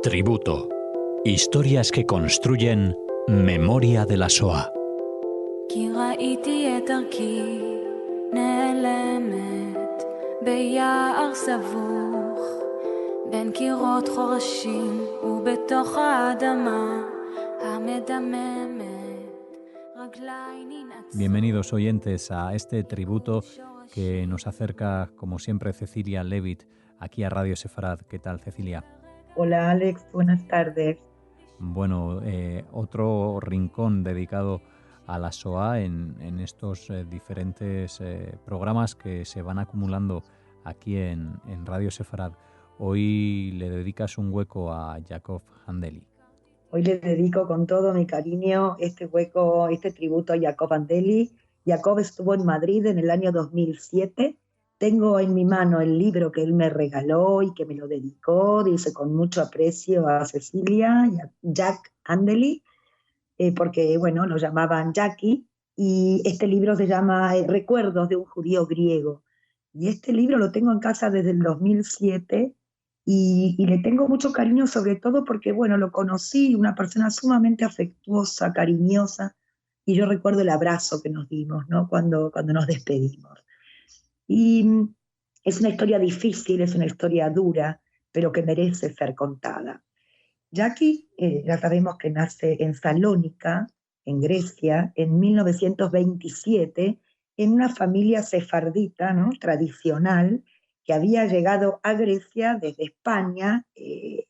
Tributo. Historias que construyen memoria de la Shoah. כי ראיתי את דרכי נעלמת ביער סבוך בין קירות חורשים ובתוך האדמה המדממת רגליי ננעצו. Bienvenidos oyentes a este tributo que nos acerca, como siempre, Cecilia Levitt, aquí a Radio Sefarad. ¿Qué tal, Cecilia? Hola Alex, buenas tardes. Bueno, otro rincón dedicado a la Shoah en estos diferentes programas que se van acumulando aquí en Radio Sefarad. Hoy le dedicas un hueco a Yaakov Handeli. Hoy le dedico con todo mi cariño este hueco, este tributo a Yaakov Handeli. Yaakov estuvo en Madrid en el año 2007. Tengo en mi mano el libro que él me regaló y que me lo dedicó, dice con mucho aprecio a Cecilia y a Jack Handeli, porque, bueno, lo llamaban Jackie, y este libro se llama Recuerdos de un judío griego. Y este libro lo tengo en casa desde el 2007 y le tengo mucho cariño, sobre todo porque, bueno, lo conocí, una persona sumamente afectuosa, cariñosa, y yo recuerdo el abrazo que nos dimos, ¿no? Cuando nos despedimos. Y es una historia difícil, es una historia dura, pero que merece ser contada. Jackie, ya sabemos que nace en Salónica, en Grecia, en 1927, en una familia sefardita, ¿no?, tradicional, que había llegado a Grecia desde España,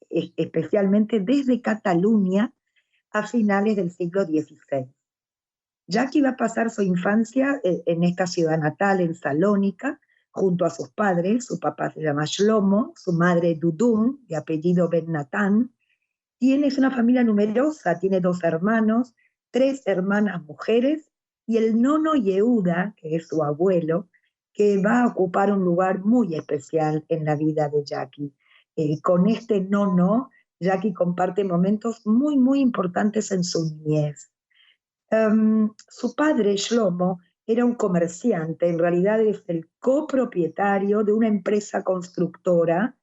especialmente desde Cataluña, a finales del siglo XVI. Jackie va a pasar su infancia en esta ciudad natal, en Salónica, junto a sus padres. Su papá se llama Shlomo, su madre Dudum, de apellido Ben Natán. Es una familia numerosa, tiene 2 hermanos, 3 hermanas mujeres, y el nono Yehuda, que es su abuelo, que va a ocupar un lugar muy especial en la vida de Jackie. Con este nono, Jackie comparte momentos muy, muy importantes en su niñez. Su padre, Shlomo, era un comerciante, en realidad es el copropietario de una empresa constructora.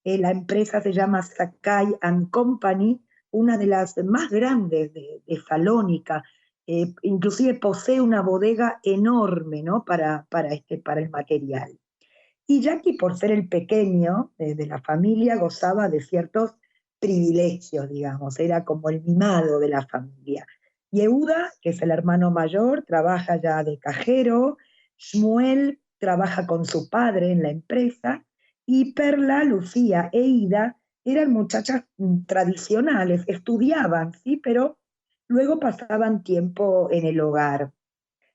La empresa se llama Sakai & Company, una de las más grandes de Salónica. Inclusive posee una bodega enorme, ¿no?, para el material. Y Jackie, por ser el pequeño de la familia, gozaba de ciertos privilegios, digamos, era como el mimado de la familia. Yehuda, que es el hermano mayor, trabaja ya de cajero. Shmuel trabaja con su padre en la empresa, y Perla, Lucía e Ida eran muchachas tradicionales, estudiaban, sí, pero luego pasaban tiempo en el hogar.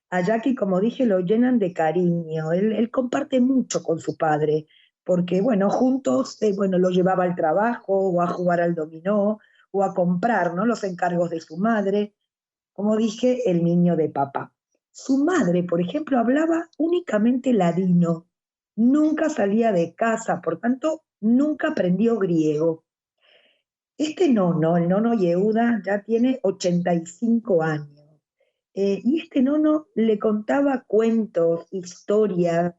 A Jackie, como dije, lo llenan de cariño. Él comparte mucho con su padre, porque, bueno, juntos, bueno, lo llevaba al trabajo, o a jugar al dominó, o a comprar, ¿no?, los encargos de su madre. Como dije, el niño de papá. Su madre, por ejemplo, hablaba únicamente ladino, nunca salía de casa, por tanto, nunca aprendió griego. Este nono, el nono Yehuda, ya tiene 85 años. Y este nono le contaba cuentos, historias.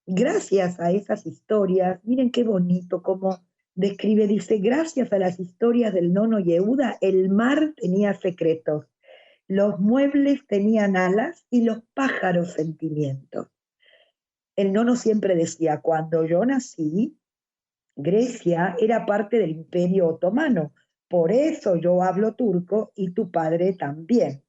Gracias a esas historias, miren qué bonito cómo describe, dice, gracias a las historias del nono Yehuda, el mar tenía secretos, los muebles tenían alas y los pájaros sentimientos. El nono siempre decía, cuando yo nací, Grecia era parte del Imperio Otomano, por eso yo hablo turco y tu padre también.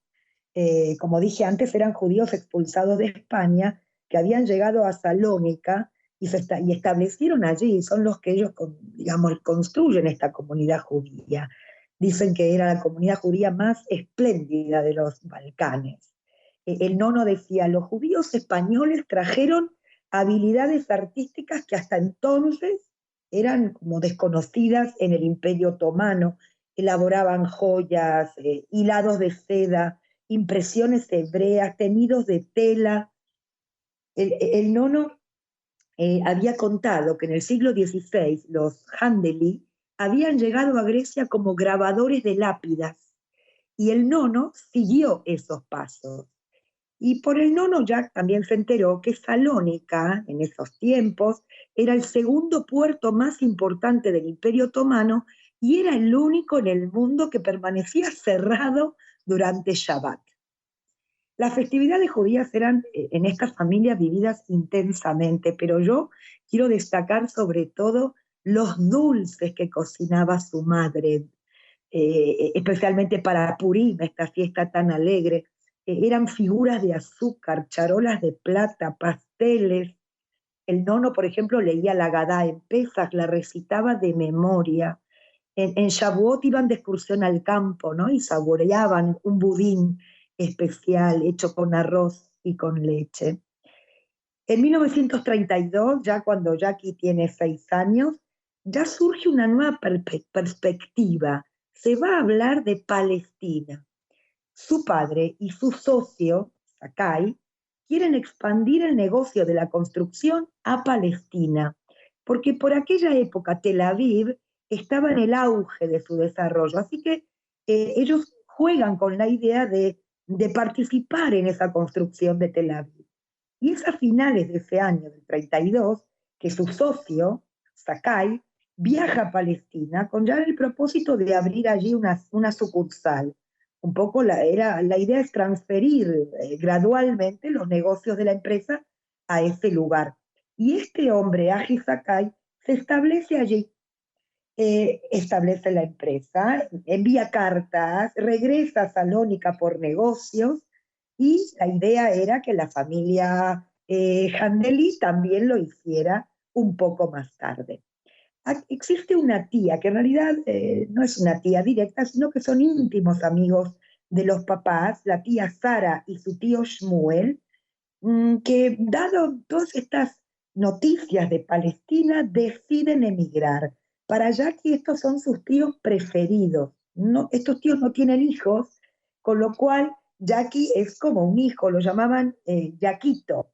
Como dije antes, eran judíos expulsados de España que habían llegado a Salónica y establecieron allí, son los que ellos, digamos, construyen esta comunidad judía. Dicen que era la comunidad judía más espléndida de los Balcanes. El nono decía, los judíos españoles trajeron habilidades artísticas que hasta entonces eran como desconocidas en el Imperio Otomano. Elaboraban joyas, hilados de seda, impresiones hebreas, teñidos de tela. El nono había contado que en el siglo XVI los Handeli habían llegado a Grecia como grabadores de lápidas, y el nono siguió esos pasos. Y por el nono Jack también se enteró que Salónica, en esos tiempos, era el segundo puerto más importante del Imperio Otomano y era el único en el mundo que permanecía cerrado durante Shabbat. Las festividades judías eran en estas familias vividas intensamente, pero yo quiero destacar sobre todo los dulces que cocinaba su madre, especialmente para Purim, esta fiesta tan alegre. Eran figuras de azúcar, charolas de plata, pasteles. El nono, por ejemplo, leía la Gadá en Pesach, la recitaba de memoria. En Shavuot iban de excursión al campo, ¿no? Y saboreaban un budín especial hecho con arroz y con leche. En 1932, ya cuando Jackie tiene 6 años, ya surge una nueva perspectiva. Se va a hablar de Palestina. Su padre y su socio, Sakai, quieren expandir el negocio de la construcción a Palestina, porque por aquella época Tel Aviv estaba en el auge de su desarrollo, así que ellos juegan con la idea de participar en esa construcción de Tel Aviv. Y es a finales de ese año, del 32, que su socio, Sakai, viaja a Palestina con ya el propósito de abrir allí una sucursal. Un poco la idea es transferir gradualmente los negocios de la empresa a ese lugar. Y este hombre, Aji Sakai, se establece allí, establece la empresa, envía cartas, regresa a Salónica por negocios, y la idea era que la familia Handeli también lo hiciera un poco más tarde. Existe una tía, que en realidad no es una tía directa, sino que son íntimos amigos de los papás, la tía Sara y su tío Shmuel, que dado todas estas noticias de Palestina, deciden emigrar. Para Jackie estos son sus tíos preferidos. No, estos tíos no tienen hijos, con lo cual Jackie es como un hijo, lo llamaban Jaquito.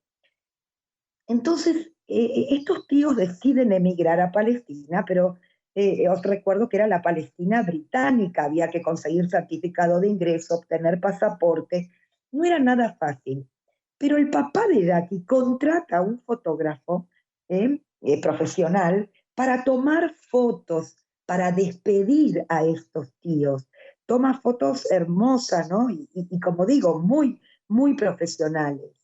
Entonces, estos tíos deciden emigrar a Palestina, pero os recuerdo que era la Palestina británica, había que conseguir certificado de ingreso, obtener pasaporte, no era nada fácil. Pero el papá de Jackie contrata a un fotógrafo profesional para tomar fotos, para despedir a estos tíos. Toma fotos hermosas, ¿no? Y como digo, muy, muy profesionales.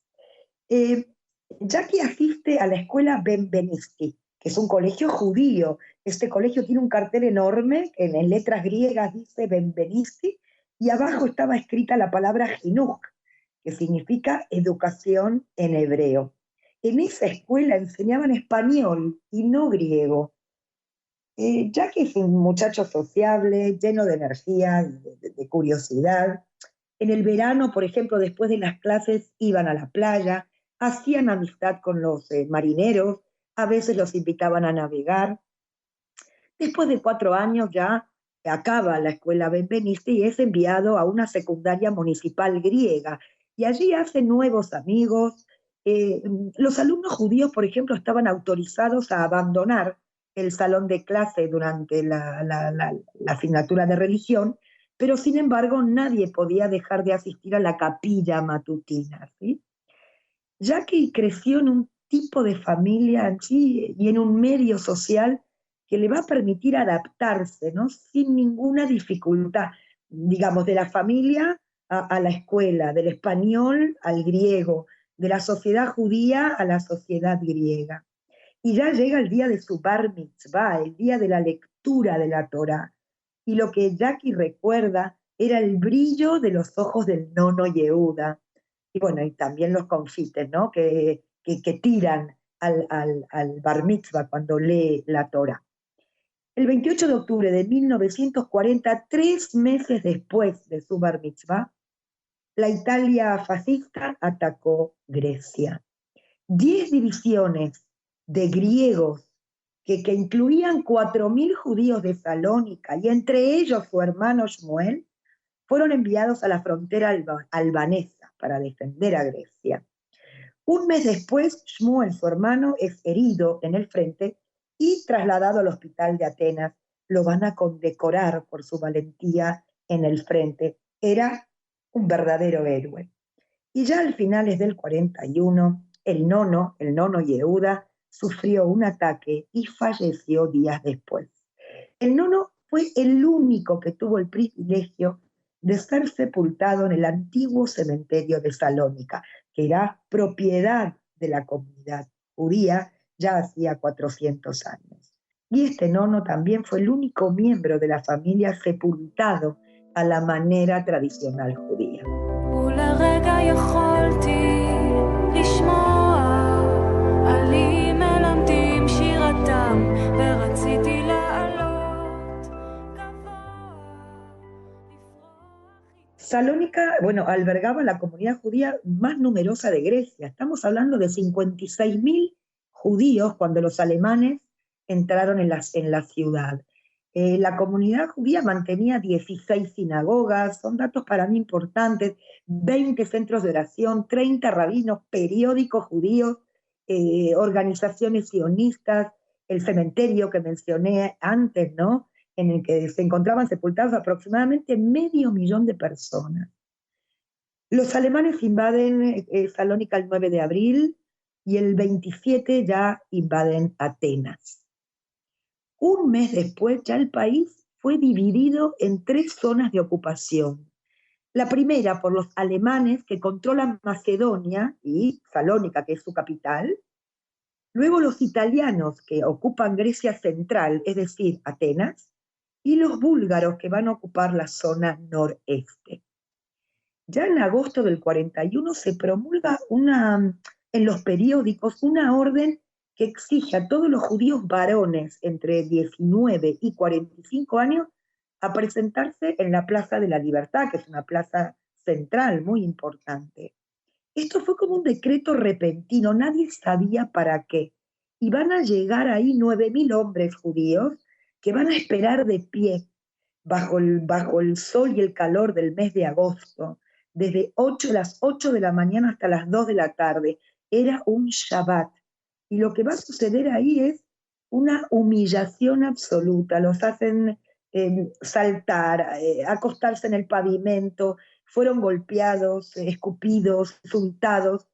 Jackie asiste a la escuela Benvenisti, que es un colegio judío. Este colegio tiene un cartel enorme que en letras griegas dice Benvenisti y abajo estaba escrita la palabra Jinuj, que significa educación en hebreo. En esa escuela enseñaban español y no griego. Jackie es un muchacho sociable, lleno de energía, de curiosidad. En el verano, por ejemplo, después de las clases iban a la playa, hacían amistad con los marineros, a veces los invitaban a navegar. Después de 4 años ya acaba la escuela Benveniste y es enviado a una secundaria municipal griega. Y allí hace nuevos amigos. Los alumnos judíos, por ejemplo, estaban autorizados a abandonar el salón de clase durante la asignatura de religión, pero sin embargo nadie podía dejar de asistir a la capilla matutina, ¿sí? Jackie creció en un tipo de familia allí y en un medio social que le va a permitir adaptarse, ¿no? Sin ninguna dificultad, digamos, de la familia a la escuela, del español al griego, de la sociedad judía a la sociedad griega. Y ya llega el día de su bar mitzvah, el día de la lectura de la Torá. Y lo que Jackie recuerda era el brillo de los ojos del nono Yehuda. Y bueno, y también los confites, ¿no? Que tiran al bar mitzvah cuando lee la Torá. El 28 de octubre de 1940, 3 meses después de su bar mitzvah, la Italia fascista atacó Grecia. 10 divisiones de griegos que incluían 4.000 judíos de Salónica y entre ellos su hermano Shmuel, fueron enviados a la frontera albanesa para defender a Grecia. Un mes después, Shmuel, su hermano, es herido en el frente y trasladado al hospital de Atenas. Lo van a condecorar por su valentía en el frente. Era un verdadero héroe. Y ya al finales del 41, el nono Yehuda, sufrió un ataque y falleció días después. El nono fue el único que tuvo el privilegio de ser sepultado en el antiguo cementerio de Salónica, que era propiedad de la comunidad judía ya hacía 400 años. Y este nono también fue el único miembro de la familia sepultado a la manera tradicional judía. Salónica, bueno, albergaba la comunidad judía más numerosa de Grecia. Estamos hablando de 56.000 judíos cuando los alemanes entraron en la ciudad. La comunidad judía mantenía 16 sinagogas, son datos para mí importantes, 20 centros de oración, 30 rabinos, periódicos judíos, organizaciones sionistas, el cementerio que mencioné antes, ¿no?, en el que se encontraban sepultados aproximadamente 500.000 de personas. Los alemanes invaden Salónica el 9 de abril y el 27 ya invaden Atenas. Un mes después ya el país fue dividido en 3 zonas de ocupación. La primera por los alemanes que controlan Macedonia y Salónica, que es su capital. Luego los italianos que ocupan Grecia central, es decir, Atenas. Y los búlgaros que van a ocupar la zona noreste. Ya en agosto del 41 se promulga en los periódicos una orden que exige a todos los judíos varones entre 19 y 45 años a presentarse en la Plaza de la Libertad, que es una plaza central muy importante. Esto fue como un decreto repentino, nadie sabía para qué. Y van a llegar ahí 9.000 hombres judíos que van a esperar de pie bajo el sol y el calor del mes de agosto, desde las 8 de la mañana hasta las 2 de la tarde. Era un Shabbat. Y lo que va a suceder ahí es una humillación absoluta. Los hacen saltar, acostarse en el pavimento, fueron golpeados, escupidos, insultados.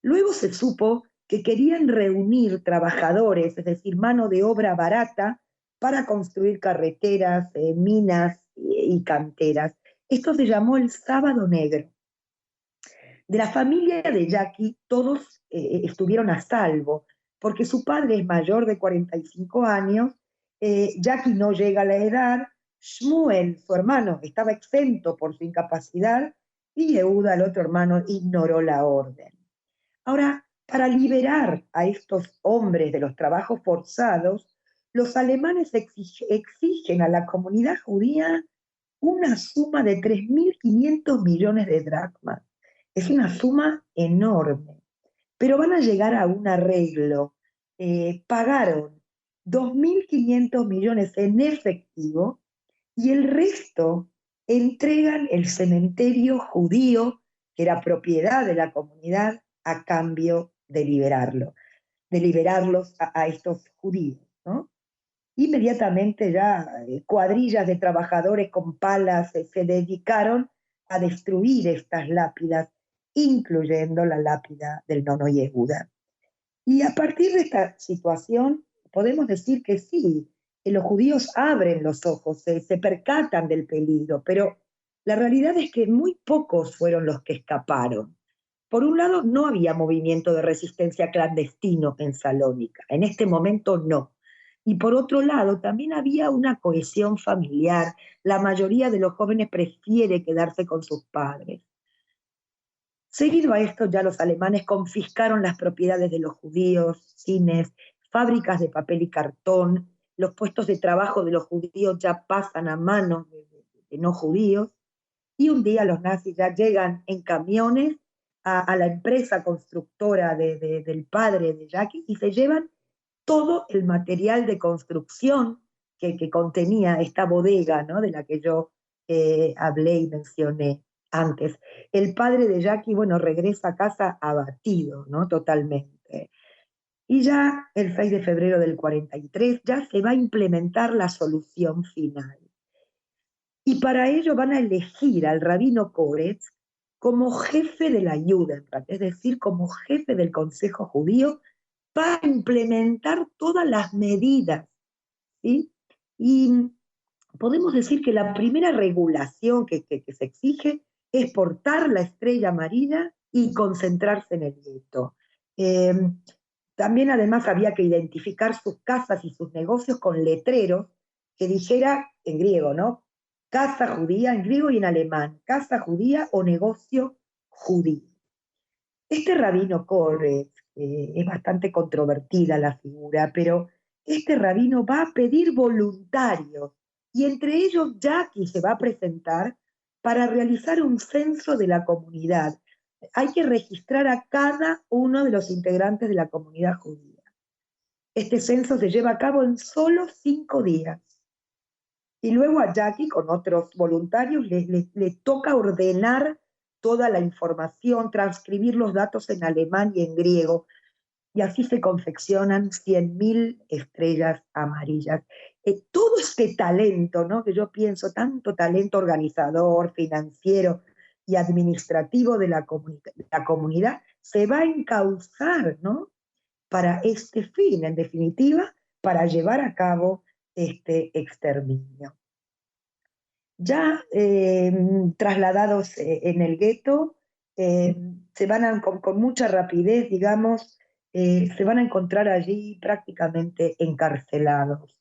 Luego se supo que querían reunir trabajadores, es decir, mano de obra barata, para construir carreteras, minas y canteras. Esto se llamó el Sábado Negro. De la familia de Jackie, todos estuvieron a salvo, porque su padre es mayor de 45 años, Jackie no llega a la edad, Shmuel, su hermano, estaba exento por su incapacidad, y Yehuda, el otro hermano, ignoró la orden. Ahora, para liberar a estos hombres de los trabajos forzados, los alemanes exigen a la comunidad judía una suma de 3.500 millones de dracmas. Es una suma enorme, pero van a llegar a un arreglo. Pagaron 2.500 millones en efectivo y el resto entregan el cementerio judío, que era propiedad de la comunidad, a cambio de liberarlos a estos judíos, ¿no? Inmediatamente ya cuadrillas de trabajadores con palas se dedicaron a destruir estas lápidas, incluyendo la lápida del nono Yehuda. Y a partir de esta situación podemos decir que sí, que los judíos abren los ojos, se percatan del peligro, pero la realidad es que muy pocos fueron los que escaparon. Por un lado, no había movimiento de resistencia clandestino en Salónica, en este momento no. Y por otro lado, también había una cohesión familiar. La mayoría de los jóvenes prefiere quedarse con sus padres. Seguido a esto, ya los alemanes confiscaron las propiedades de los judíos, cines, fábricas de papel y cartón, los puestos de trabajo de los judíos ya pasan a manos de no judíos, y un día los nazis ya llegan en camiones a la empresa constructora del padre de Jackie y se llevan todo el material de construcción que contenía esta bodega, ¿no?, de la que yo hablé y mencioné antes. El padre de Jackie, bueno, regresa a casa abatido, ¿no?, totalmente. Y ya el 6 de febrero del 43 ya se va a implementar la solución final. Y para ello van a elegir al rabino Koretz como jefe de la Judenrat, es decir, como jefe del Consejo Judío, para implementar todas las medidas, ¿sí? Y podemos decir que la primera regulación que se exige es portar la estrella amarilla y concentrarse en el gueto. También además había que identificar sus casas y sus negocios con letreros que dijera en griego, ¿no? Casa judía en griego y en alemán, casa judía o negocio judío. Este rabino Koretz, es bastante controvertida la figura, pero este rabino va a pedir voluntarios y entre ellos Jackie se va a presentar para realizar un censo de la comunidad. Hay que registrar a cada uno de los integrantes de la comunidad judía. Este censo se lleva a cabo en solo 5 días. Y luego a Jackie, con otros voluntarios, le toca ordenar toda la información, transcribir los datos en alemán y en griego, y así se confeccionan 100.000 estrellas amarillas. Todo este talento, ¿no? Que yo pienso, tanto talento organizador, financiero y administrativo de la comunidad, se va a encauzar, ¿no? Para este fin, en definitiva, para llevar a cabo este exterminio. Ya trasladados en el gueto, se van con mucha rapidez, digamos, se van a encontrar allí prácticamente encarcelados.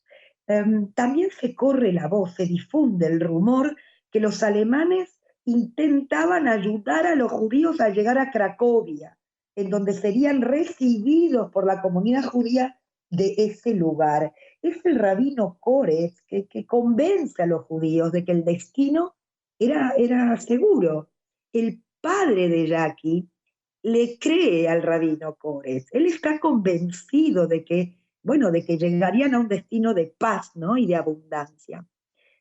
También se corre la voz, se difunde el rumor que los alemanes intentaban ayudar a los judíos a llegar a Cracovia, en donde serían recibidos por la comunidad judía de ese lugar. Es el rabino Koretz que convence a los judíos de que el destino era seguro. El padre de Jackie le cree al rabino Koretz. Él está convencido de que, bueno, de que llegarían a un destino de paz, ¿no? Y de abundancia.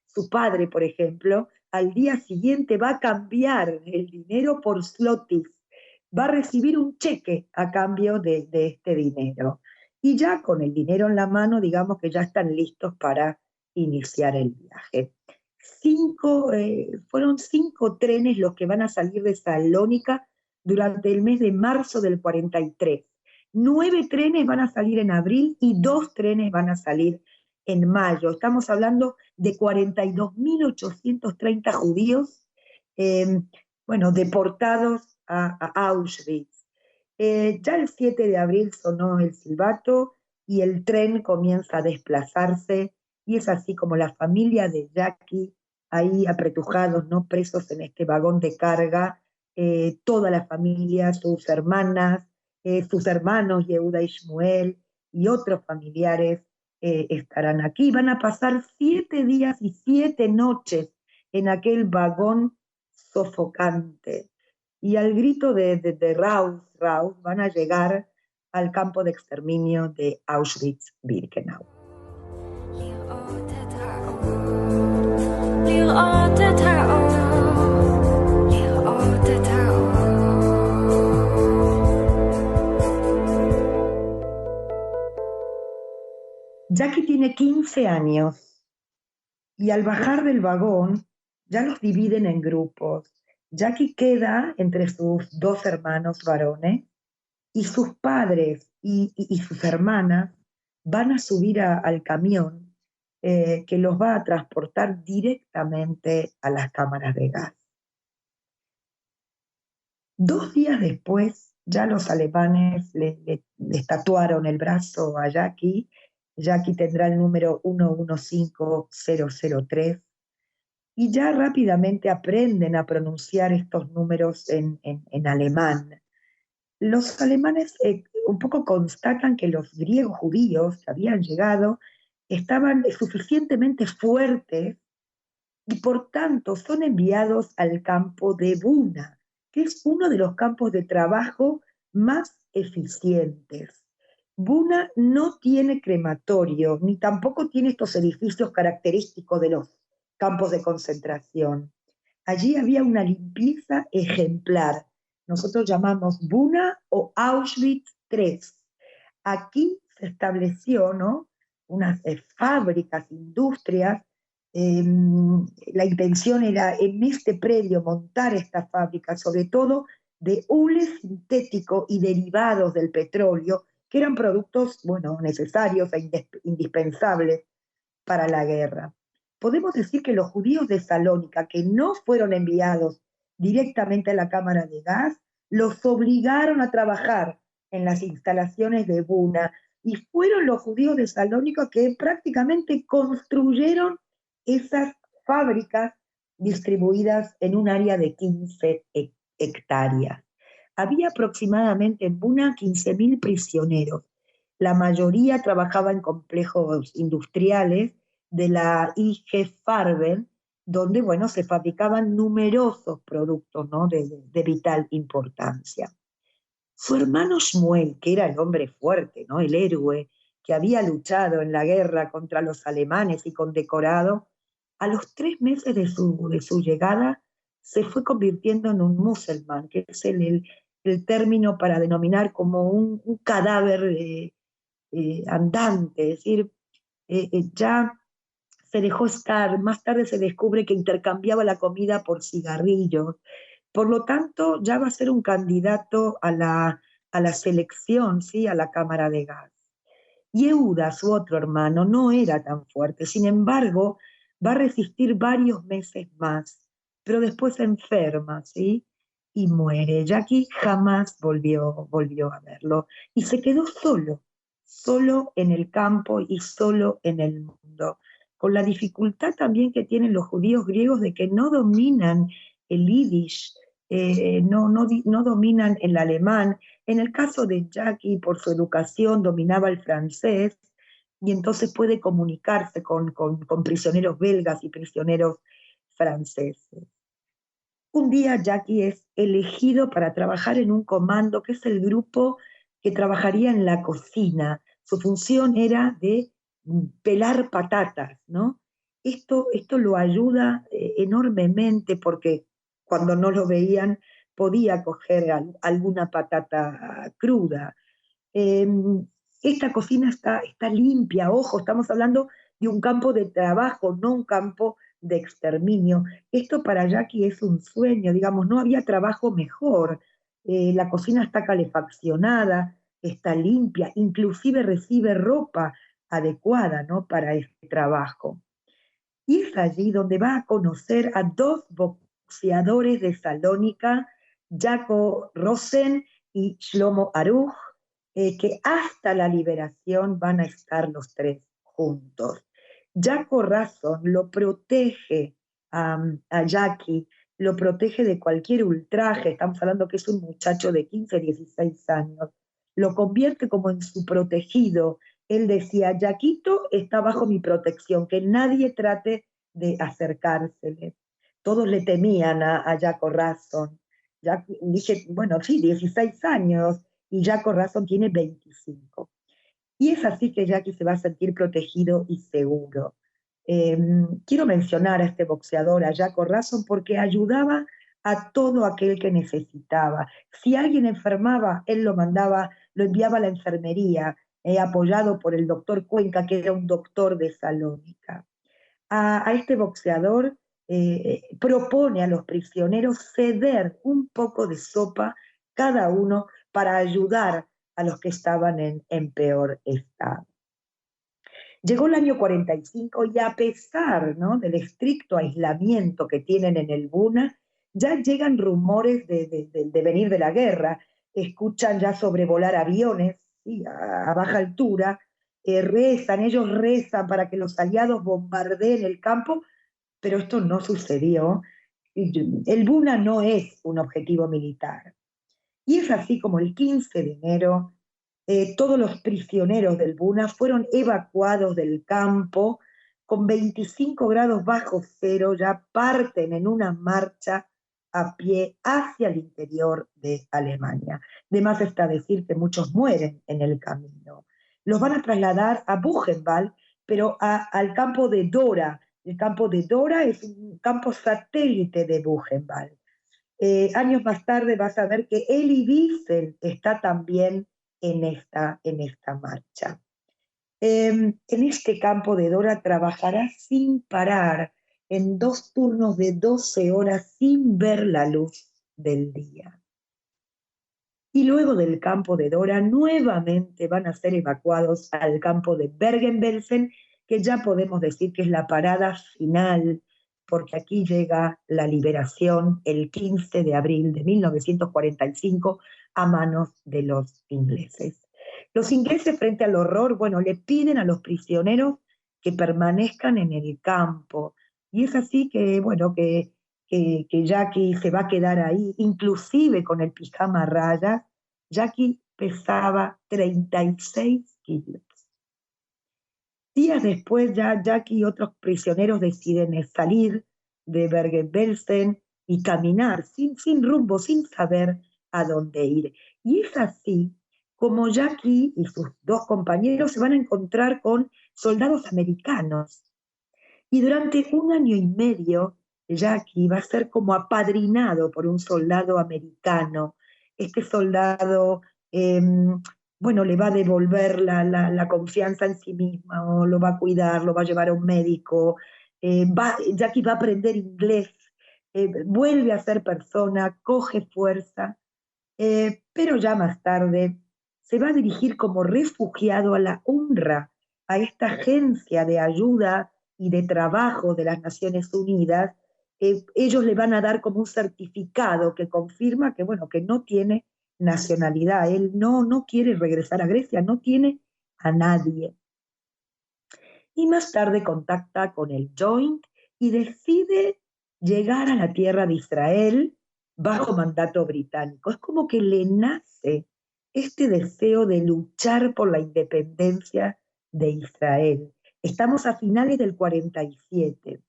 Su padre, por ejemplo, al día siguiente va a cambiar el dinero por zlotis. Va a recibir un cheque a cambio de este dinero. Y ya con el dinero en la mano, digamos que ya están listos para iniciar el viaje. Fueron 5 trenes los que van a salir de Salónica durante el mes de marzo del 43. 9 trenes van a salir en abril y 2 trenes van a salir en mayo. Estamos hablando de 42.830 judíos, bueno, deportados a Auschwitz. Ya el 7 de abril sonó el silbato y el tren comienza a desplazarse, y es así como la familia de Jackie, ahí apretujados, ¿no? Presos en este vagón de carga, toda la familia, sus hermanas, sus hermanos, Yehuda y Shmuel, y otros familiares estarán aquí. Van a pasar 7 días y 7 noches en aquel vagón sofocante. Y al grito de Raus, Raus, van a llegar al campo de exterminio de Auschwitz-Birkenau. Jackie tiene 15 años y al bajar del vagón ya los dividen en grupos. Jackie queda entre sus 2 hermanos varones y sus padres y sus hermanas van a subir al camión que los va a transportar directamente a las cámaras de gas. 2 días después ya los alemanes le tatuaron el brazo a Jackie. Jackie tendrá el número 115003 y ya rápidamente aprenden a pronunciar estos números en alemán. Los alemanes un poco constatan que los griegos judíos que habían llegado estaban suficientemente fuertes y por tanto son enviados al campo de Buna, que es uno de los campos de trabajo más eficientes. Buna no tiene crematorio, ni tampoco tiene estos edificios característicos de los campos de concentración. Allí había una limpieza ejemplar. Nosotros llamamos Buna o Auschwitz III. Aquí se estableció, ¿no?, unas fábricas, industrias La intención era en este predio montar esta fábrica, sobre todo de hule sintético y derivados del petróleo, que eran productos, bueno, necesarios e indispensables para la guerra. Podemos decir que los judíos de Salónica, que no fueron enviados directamente a la cámara de gas, los obligaron a trabajar en las instalaciones de Buna, y fueron los judíos de Salónica que prácticamente construyeron esas fábricas distribuidas en un área de 15 hectáreas. Había aproximadamente en Buna 15.000 prisioneros. La mayoría trabajaba en complejos industriales de la IG Farben, donde, bueno, se fabricaban numerosos productos, ¿no?, de vital importancia. Su hermano Shmuel, que era el hombre fuerte, ¿no?, el héroe, que había luchado en la guerra contra los alemanes y condecorado, a los 3 meses de su llegada se fue convirtiendo en un musulmán, que es el término para denominar como un cadáver andante, es decir, ya se dejó estar. Más tarde se descubre que intercambiaba la comida por cigarrillos. Por lo tanto, ya va a ser un candidato a la selección, ¿sí?, a la cámara de gas. Yehuda, su otro hermano, no era tan fuerte. Sin embargo, va a resistir varios meses más, pero después se enferma, ¿sí?, y muere. Jackie jamás volvió a verlo y se quedó solo en el campo y solo en el mundo, con la dificultad también que tienen los judíos griegos de que no dominan el yiddish, no dominan el alemán. En el caso de Jackie, por su educación, dominaba el francés y entonces puede comunicarse con prisioneros belgas y prisioneros franceses. Un día Jackie es elegido para trabajar en un comando, que es el grupo que trabajaría en la cocina. Su función era de pelar patatas, ¿no? Esto lo ayuda enormemente, porque cuando no lo veían podía coger alguna patata cruda. Eh, Esta cocina está limpia, ojo, estamos hablando de un campo de trabajo, no un campo de exterminio. Esto para Jackie es un sueño, digamos, no había trabajo mejor. La cocina está calefaccionada, está limpia, inclusive recibe ropa adecuada, ¿no?, para este trabajo. Y es allí donde va a conocer a 2 boxeadores de Salónica, Jaco Rosen y Shlomo Aruch, que hasta la liberación van a estar los 3 juntos. Jaco Razon lo protege a Jackie, lo protege de cualquier ultraje. Estamos hablando que es un muchacho de 15, 16 años. Lo convierte como en su protegido. Él decía: Jaquito está bajo mi protección, que nadie trate de acercársele. Todos le temían a Jaco Razon. Dije, bueno, sí, 16 años, y Jaco Razon tiene 25. Y es así que Jackie se va a sentir protegido y seguro. Quiero mencionar a este boxeador, a Jaco Razon, porque ayudaba a todo aquel que necesitaba. Si alguien enfermaba, él lo enviaba a la enfermería, apoyado por el doctor Cuenca, que era un doctor de Salónica. A este boxeador propone a los prisioneros ceder un poco de sopa cada uno para ayudar a los que estaban en peor estado. Llegó el año 45 y a pesar, ¿no?, del estricto aislamiento que tienen en el Buna, ya llegan rumores de venir de la guerra. Escuchan ya sobrevolar aviones, ¿sí?, a baja altura. Ellos rezan para que los aliados bombardeen el campo, pero esto no sucedió. El Buna no es un objetivo militar. Y es así como el 15 de enero todos los prisioneros del Buna fueron evacuados del campo. Con 25 grados bajo cero, ya parten en una marcha a pie hacia el interior de Alemania. De más está decir que muchos mueren en el camino. Los van a trasladar a Buchenwald, pero al campo de Dora. El campo de Dora es un campo satélite de Buchenwald. Años más tarde vas a ver que Elie Wiesel está también en esta marcha. En este campo de Dora trabajará sin parar, en 2 turnos de 12 horas sin ver la luz del día. Y luego del campo de Dora nuevamente van a ser evacuados al campo de Bergen-Belsen, que ya podemos decir que es la parada final, porque aquí llega la liberación el 15 de abril de 1945 a manos de los ingleses. Los ingleses, frente al horror, bueno, le piden a los prisioneros que permanezcan en el campo. Y es así que, bueno, que Jackie se va a quedar ahí, inclusive con el pijama a rayas. Jackie pesaba 36 kilos. Días después ya Jackie y otros prisioneros deciden salir de Bergen-Belsen y caminar sin rumbo, sin saber a dónde ir. Y es así como Jackie y sus 2 compañeros se van a encontrar con soldados americanos. Y durante 1 año y medio, Jackie va a ser como apadrinado por un soldado americano. Este soldado, bueno, le va a devolver la confianza en sí misma, o lo va a cuidar, lo va a llevar a un médico. Jackie va a aprender inglés, vuelve a ser persona, coge fuerza, pero ya más tarde se va a dirigir como refugiado a la UNRWA, a esta agencia de ayuda y de trabajo de las Naciones Unidas. Ellos le van a dar como un certificado que confirma que, bueno, que no tiene nacionalidad. Él no quiere regresar a Grecia, no tiene a nadie. Y más tarde contacta con el Joint y decide llegar a la tierra de Israel bajo mandato británico. Es como que le nace este deseo de luchar por la independencia de Israel. Estamos a finales del 47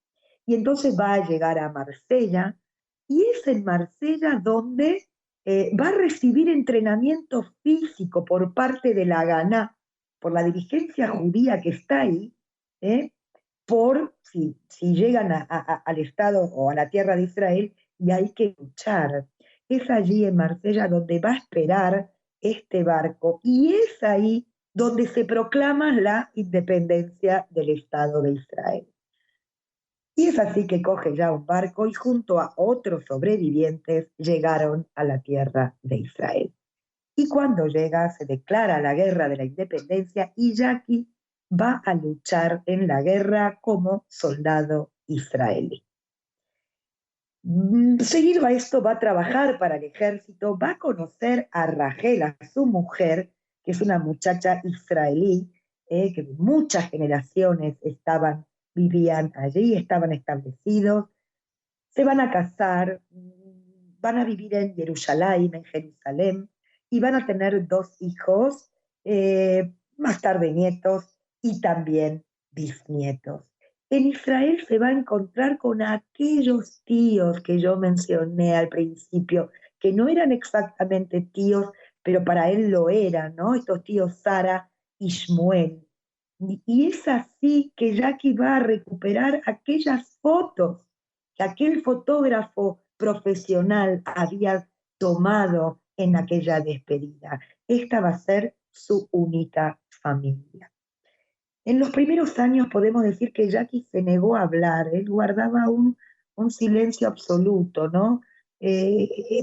y entonces va a llegar a Marsella, y es en Marsella donde va a recibir entrenamiento físico por parte de la Haganah, por la dirigencia judía que está ahí, por si llegan al Estado o a la tierra de Israel, y hay que luchar. Es allí en Marsella donde va a esperar este barco, y es ahí donde se proclama la independencia del Estado de Israel. Y es así que coge ya un barco y junto a otros sobrevivientes llegaron a la tierra de Israel. Y cuando llega se declara la guerra de la independencia y Jackie va a luchar en la guerra como soldado israelí. Seguido a esto va a trabajar para el ejército, va a conocer a Rachel, a su mujer, que es una muchacha israelí, que muchas generaciones vivían allí, estaban establecidos, se van a casar, van a vivir en Jerusalén, en Jerusalén, y van a tener 2 hijos, más tarde nietos y también bisnietos. En Israel se va a encontrar con aquellos tíos que yo mencioné al principio, que no eran exactamente tíos, pero para él lo eran, ¿no? Estos tíos Sara y Shmuel. Y es así que Jackie va a recuperar aquellas fotos que aquel fotógrafo profesional había tomado en aquella despedida. Esta va a ser su única familia. En los primeros años podemos decir que Jackie se negó a hablar, él guardaba un silencio absoluto, ¿no?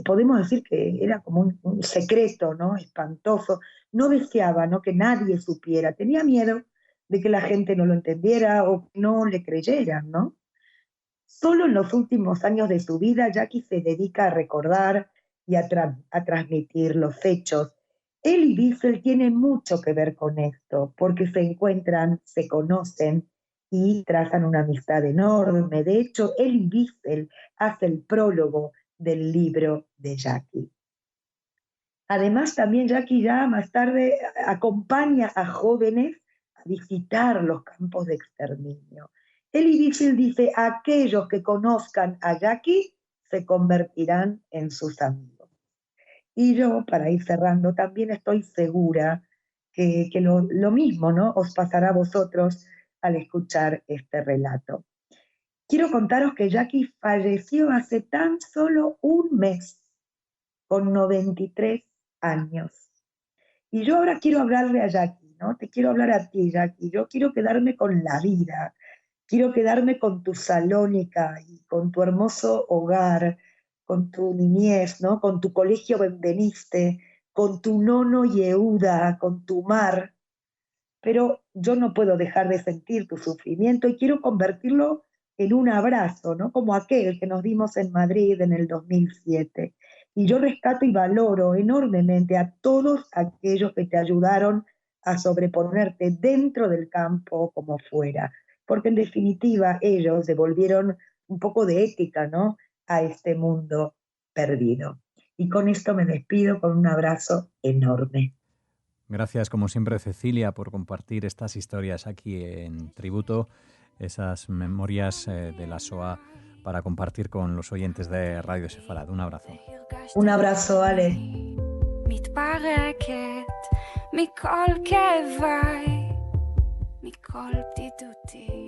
Podemos decir que era como un secreto, ¿no? Espantoso. No deseaba, ¿no?, que nadie supiera, tenía miedo de que la gente no lo entendiera o que no le creyeran, ¿no? Solo en los últimos años de su vida, Jackie se dedica a recordar y a transmitir los hechos. Él y Wiesel tienen mucho que ver con esto, porque se encuentran, se conocen y trazan una amistad enorme. De hecho, él y Wiesel hace el prólogo del libro de Jackie. Además, también Jackie ya más tarde acompaña a jóvenes a visitar los campos de exterminio. Elie Wiesel dice: aquellos que conozcan a Jackie se convertirán en sus amigos. Y yo, para ir cerrando, también estoy segura que lo mismo, ¿no?, os pasará a vosotros al escuchar este relato. Quiero contaros que Jackie falleció hace tan solo un mes, con 93 años. Y yo ahora quiero hablarle a Jackie ¿no? Te quiero hablar a ti, Jackie. Yo quiero quedarme con la vida, quiero quedarme con tu Salónica y con tu hermoso hogar, con tu niñez, ¿no? Con tu colegio Benveniste, con tu nono Yehuda, con tu mar. Pero yo no puedo dejar de sentir tu sufrimiento y quiero convertirlo en un abrazo, ¿no? Como aquel que nos dimos en Madrid en el 2007. Y yo rescato y valoro enormemente a todos aquellos que te ayudaron a sobreponerte dentro del campo como fuera, porque en definitiva ellos devolvieron un poco de ética, ¿no? A este mundo perdido. Y con esto me despido con un abrazo enorme. Gracias, como siempre, Cecilia, por compartir estas historias aquí en Tributo, esas memorias de la SOA para compartir con los oyentes de Radio Sefalad. Un abrazo. Un abrazo, Ale. מתפרקת מכל כאביי, מכל בדידותי.